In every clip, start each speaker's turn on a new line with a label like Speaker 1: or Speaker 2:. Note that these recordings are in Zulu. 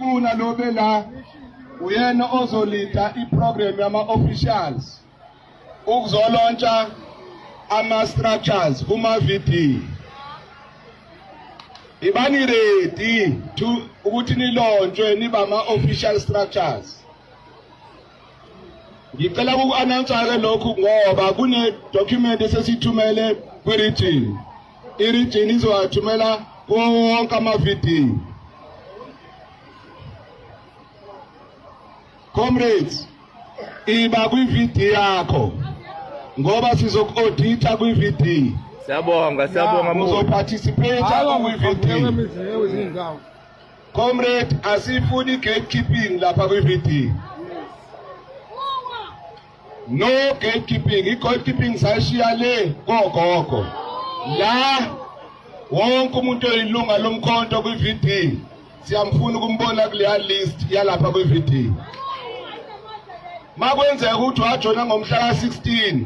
Speaker 1: sifuna lobe la uyena ozolida iprogram yama-officials ukuzolontsha ama-structures kuma-VD. Ibani ready ukuthi nilontshwe niba ama-official structures. Ngicela uku-announce-ke lokhu ngoba kune-document esesithumele kwi-region. I-region izowathumela wonke ama-VD. Comrades, iba kwi-VD yakho ngoba sizoku-audita kwi-VD.
Speaker 2: Siyabonga
Speaker 1: uzoparticipate kwi-VD. Comrade, asifuni gatekeeping lapha kwi-VD. No gatekeeping. I-gatekeeping sayishiya le kogogo. La wonke umuntu oyilunga lomkhonto kwi-VD siyamfuna ukumbona kuleya list yalapha kwi-VD. Makwenzeka ukuthi wajona ngomhla ka-16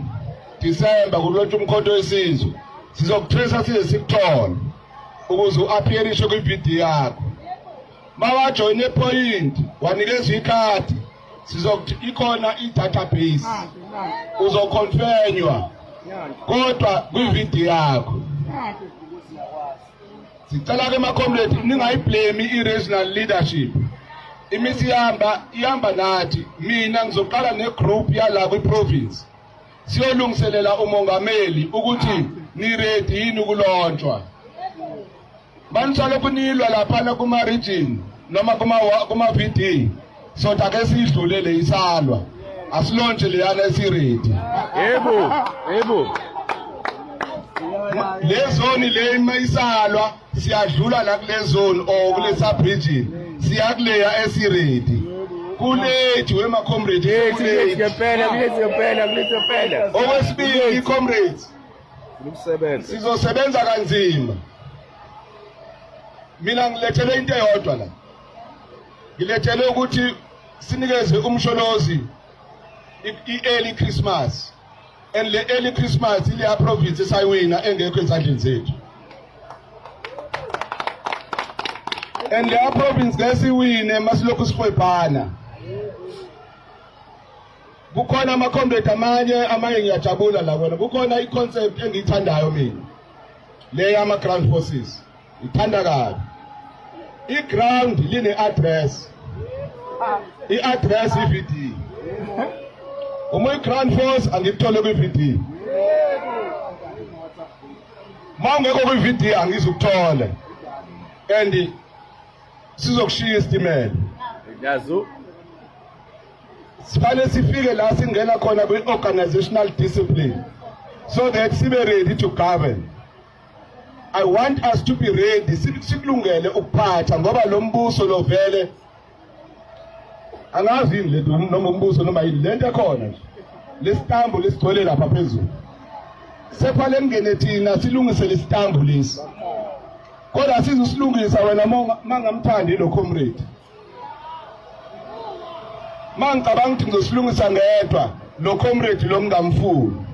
Speaker 1: December kulontsha umkhonto wesizwe, sizokutracer size sikuthole ukuze u-appearishe kwi-VD yakho. Mawajoyine point wanikezwa ikhadi, sizokuthi ikhona i-database uzoconfirmwa kodwa kwi-VD yakho. Sicela-ke ma-comrade ningayiblame i-regional leadership. Imisi ihamba nathi. Mina ngizoqala ne-group yala kwi-province siyolungiselela umongameli ukuthi ni-ready yini ukulontshwa. Banisale kunilwa laphana kuma-region noma kuma-VD soda ke sidlulele isalwa asilontshe leyana esi-ready.
Speaker 2: Yebo.
Speaker 1: Le zone le mayisalwa siyadlula la kule zone or kule sub-region siyakuleya esi-ready. Kulethu wema comrade
Speaker 2: Kuphela.
Speaker 1: okwesibili comrades sizosebenza kanzima. Mina ngilethele into eyodwa la. Ngilethele ukuthi sinikeze umsholozi i-early Christmas. And le early Christmas ile province esayiwina engekho ezandleni zethu. And le province ngesiwine masilokhu sikhwebhana. Kukhona ama-comrade amanye ngiyajabula la wena. Kukhona i-concept engiyithandayo mina. Le yama-ground forces. Ithanda kabi. I-ground line-address. I-address i-VD. Uma i-ground force angikuthole kwi-VD. Ma ungekho kwi-VD angizukuthole. And sizokushiya isitimela. Sifane sifike la singena khona kwi-organizational discipline so that sibe ready to govern. I want us to be ready sikulungele ukuphatha ngoba lo mbuso lo vele angazi le noma umbuso noma yini lento ekhona nje lesitambu lesigcwele lapha phezulu sephale ngene thina silungise lesitambu lesi kodwa sizosilungisa wena mangamthandi lo comrade. Mangicabanga ukuthi ngizosilungisa ngedwa lo comrade lo ngamfuni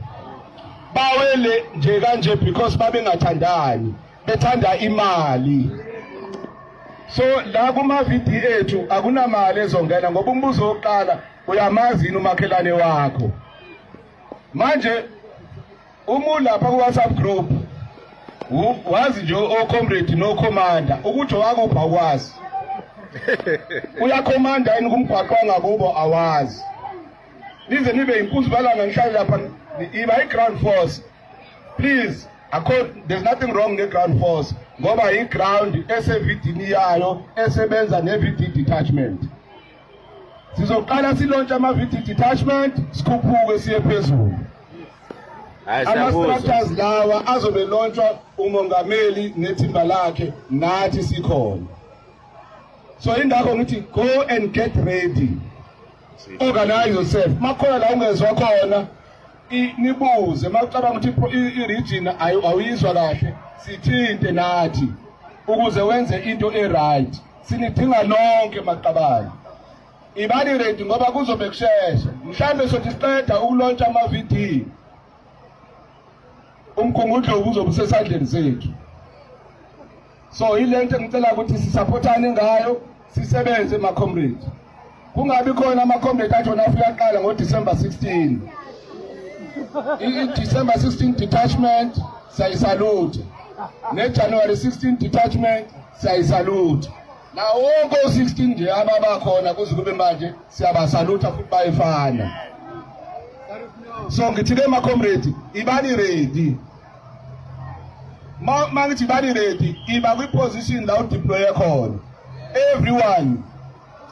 Speaker 1: bawele nje kanje because babengathandani bethanda imali. So la kuma-VD ethu akunamali ezongena ngoba umbuzo wokuqala uyamazi yini umakhelane wakho. Manje uma lapha ku-WhatsApp group wazi nje o-comrade no-commander ukuthi wakuphi akwazi. Uyakhomanda yini kumgwaqo wangakubo awazi. Nize nibe inkunzi balanga nihlale lapha iba i-ground force. Please, there's nothing wrong ne-ground force ngoba i-ground ese-VD yayo esebenza ne-VD detachment. Sizoqala silontsha ama-VD detachment sikhuphuke siye phezulu. Ama-structures lawa azobe lontshwa umongameli nethimba lakhe nathi sikhona. So indakho ngithi go and get ready. Organize yourself. Makhona la ungezwa khona nibuze makucabanga ukuthi i-region awuyizwa kahle sithinte nathi ukuze wenze into e-right. Sinidinga lonke maqabane. Ibani ready ngoba kuzobe kusheshe. Mhlambe sothi siqeda ukulontsha ama-VD. Umkhumbulo ubuzobe usesandleni zethu. So ilento ngicela ukuthi sisupportane ngayo sisebenze ma comrades. Kungabi khona ama comrades athi wona afika qala ngo December 16. December 16 detachment sayisalute. Ne January 16 detachment sayisalute. Na wonke 16 nje ababa khona kuze kube manje siyabasalutha futhi bayefana. So ngithi ke ma comrades ibani ready. Mangithi ibani ready iba kwi position la udeploy khona. Everyone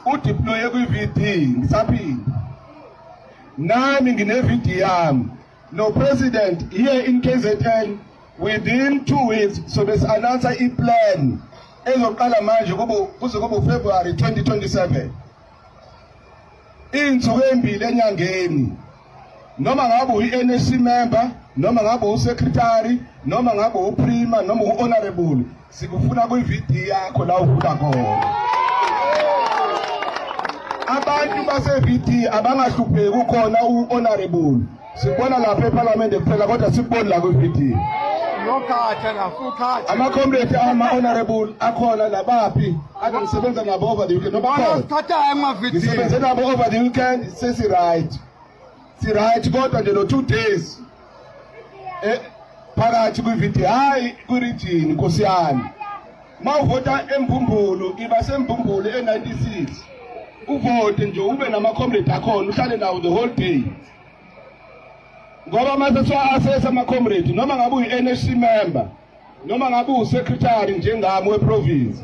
Speaker 1: udeploy kwi VD ngisaphinde. Nami ngine VD yami. No president here in KZN within 2 weeks so bese announce a plan ezoqala manje kuze kube February 2027. Insuku embili enyangeni. Noma ngabe uyi-NSC member, noma ngabe u-secretary, noma ngabe u-prima, noma u-honorable, sikufuna kwi-VD yakho la uvula khona. Abantu base-VD abangahlupheki ukhona u-honorable. Sibona lapha eParliament kuphela kodwa sikuboni la kwi-VD. Ama-comrade ama-honorable akhona labaphi ade ngisebenza nabo over the weekend noma khona. Ngisebenze nabo over the weekend sesi-right. Si-right kodwa nje lo 2 days phakathi kwi-VD hayi kwi-region Nkosi yami. Mawuvota eMpumbulo iba seMpumbulo e96. Uvote nje ube nama-comrade akhona uhlale nawo the whole day. Ngoba mase siwa-assess ama-comrade noma ngabe uyi-NSC member noma ngabe u-secretary njengami we-province.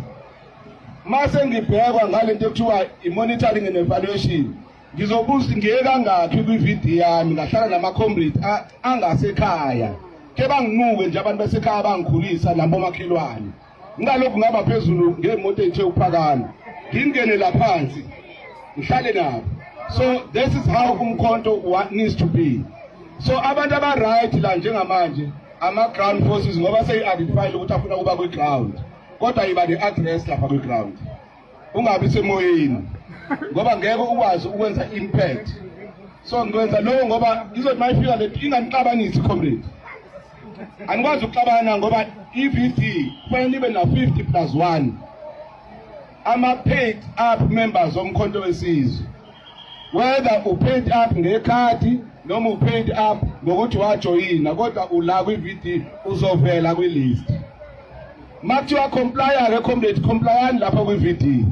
Speaker 1: Mase ngibhekwa ngalento ekuthiwa i-monitoring and evaluation. Ngizobuza ngiye kangakhi kwi-VD yami ngahlala nama-comrade angasekhaya. Ke banginuke nje abantu basekhaya bangikhulisa nabo makhelwane. Ngalokhu ngaba phezulu ngemoto ethe ukuphakama. Ngingene laphansi ngihlale nabo. So this is how umkhonto needs to be. So abantu aba-right la njengamanje ama-ground forces ngoba seyi-identifyile ukuthi afuna ukuba kwi-ground. Kodwa yiba ne-address lapha kwi-ground. Ungabi semoyeni. Ngoba ngeke ukwazi ukwenza impact. So ngikwenza lokho ngoba izothi mayifika le inganixabanisi comrade. Anikwazi ukuxabana ngoba i-VD kufanele ibe na 50+1 ama-paid up members omkhonto wesizwe. Whether u-paid up ngekhadi noma u-paid up ngokuthi wajoyina kodwa ula kwi-VD uzovela kwi-list. Makuthiwa comply-ke comrade comply-ani lapha kwi-VD.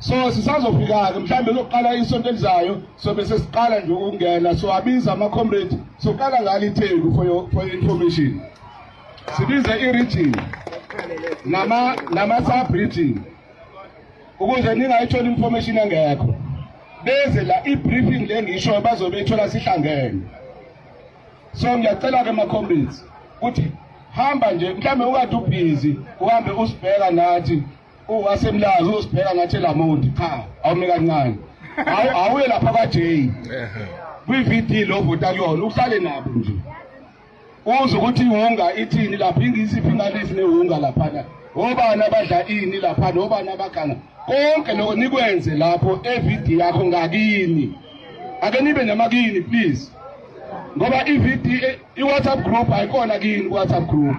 Speaker 1: So sisazofika-ke mhlawumbe lokuqala isonto elizayo so bese siqala nje ukungena so abiza ama-comrade soqala ngalo iTheku for your information. Sibize i-region nama-sub-region ukuze ningayithola information engekho. Beze la i-briefing le ngisho bazobe ithola sihlangene. So ngiyacela-ke ama-comrades ukuthi hamba nje mhlawumbe ukade ubhizi uhambe usibheka nathi uwasemlazi usibheka ngathi lamuntu cha awume kancane. Awuye lapha kwaJ kwi-VD lo vota kuyona uhlale nabo nje. Uze ukuthi ihunga ithini lapha ingisiphi ingalifi nehunga laphana. Obani abadla ini laphana obani abagana. Konke lokho nikwenze lapho e-VD yakho ngakini. Ake nibe namakini please. Ngoba i-VD i-WhatsApp group ayikona kini WhatsApp group.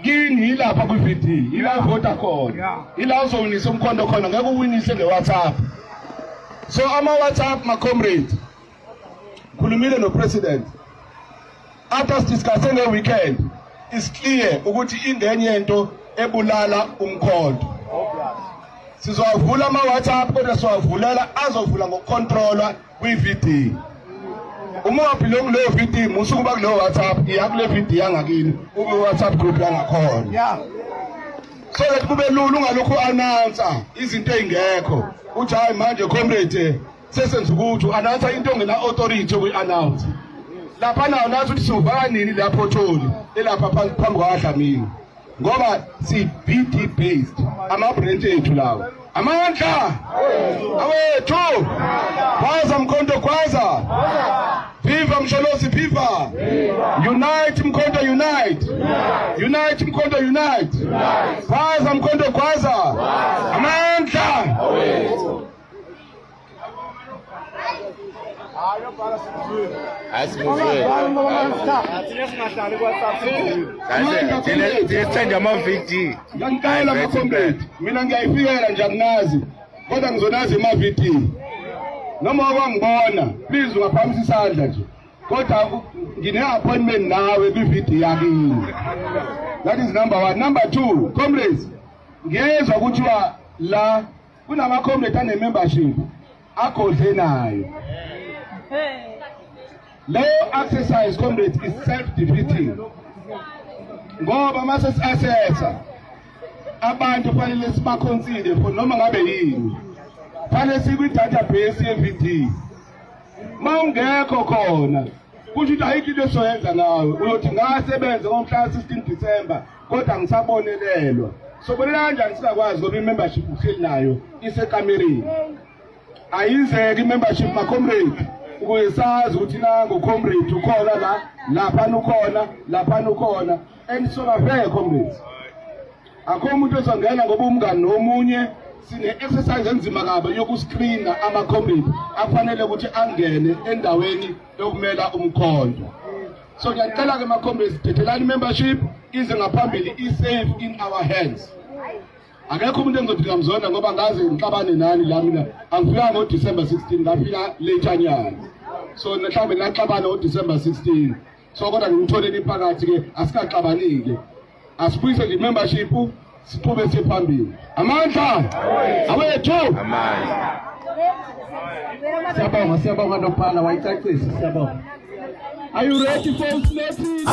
Speaker 1: Kini yilapha kwi-VD, ila vota khona. Ila uzowinisa umkhondo khona ngeke uwinise nge-WhatsApp. So ama-WhatsApp ma-comrade. Khulumile no-president. After discussing the weekend, it's clear ukuthi ingenye into ebulala umkhondo. Sizowavula ama-WhatsApp kodwa siwavulela azovula ngokucontrolwa kwi-VD. Uma wabelong leyo VD musuku bakuleyo WhatsApp iyakule VD yangakini ube WhatsApp group yangakhona. So that kube lula ungalokho announce izinto ezingekho. Uthi hayi manje comrade sesenza ukuthi announce into ngena authority uyi-announce. Lapha nawo nathi ukuthi sivaka nini lapho tholi elapha phambi kwaDlamini. Ngoba si-VD based ama-branch ethu lawo. Amandla awethu kwaza mkhonto kwaza viva Msholozi viva unite mkhonto unite unite mkhonto unite kwaza mkhonto kwaza amandla awethu
Speaker 2: Asimuzwe. Kahle sithanda ama-VD.
Speaker 1: Ngiyacela ama-comrade, mina ngiyayifikela nje akunazi kodwa ngizonazi ama-VD. Noma wangibona please ungaphamisa isandla nje kodwa ngine-appointment nawe kwi-VD yakini. That is number 1. Number 2, comrades, ngiyezwa kuthiwa la kunama-comrade ane-membership agodle nayo. Leyo exercise, comrades, is self-defeating. Ngoba mase si-assessa abantu fanele sibakhonside for noma ngabe yini. Fanele sikwi-database ye-VD. Ma ungekho khona kusho ukuthi ayikho into esoyenza nawe. Uyothi ngasebenza ngomhla 16 December kodwa ngisabonelelwa. Sobonela kanjani singakwazi ngoba i-membership uhleli nayo isekamereni. Ayizeke i-membership ma-comrade ukuze sazi ukuthi nangu comrade ukhona la, laphana ukhona, laphana ukhona. And so fair comrades. Akho umuntu ozongena ngoba umngani nomunye sine-exercise enzima kabi yokuscreena ama-comrade afanele ukuthi angene endaweni yokumela umkhonto. So ngiyacela-ke ma-comrades, dethelani membership ize ngaphambili i-safe in our hands. Akekho umuntu engizothi ngamzona ngoba ngaze ngixabane nani la mina. Angifika ngo-December 16, ngafika later nyana. So mhlawumbe naxabana ngo-December 16. So kodwa ngimtholeni iphakathi-ke asikaxabanike. Asibuyise nje membership siqhube siphambili. Amandla awethu.
Speaker 2: Amandla.
Speaker 1: Siyabonga nophala wayicacisa. Siyabonga. Are you ready for us, ladies?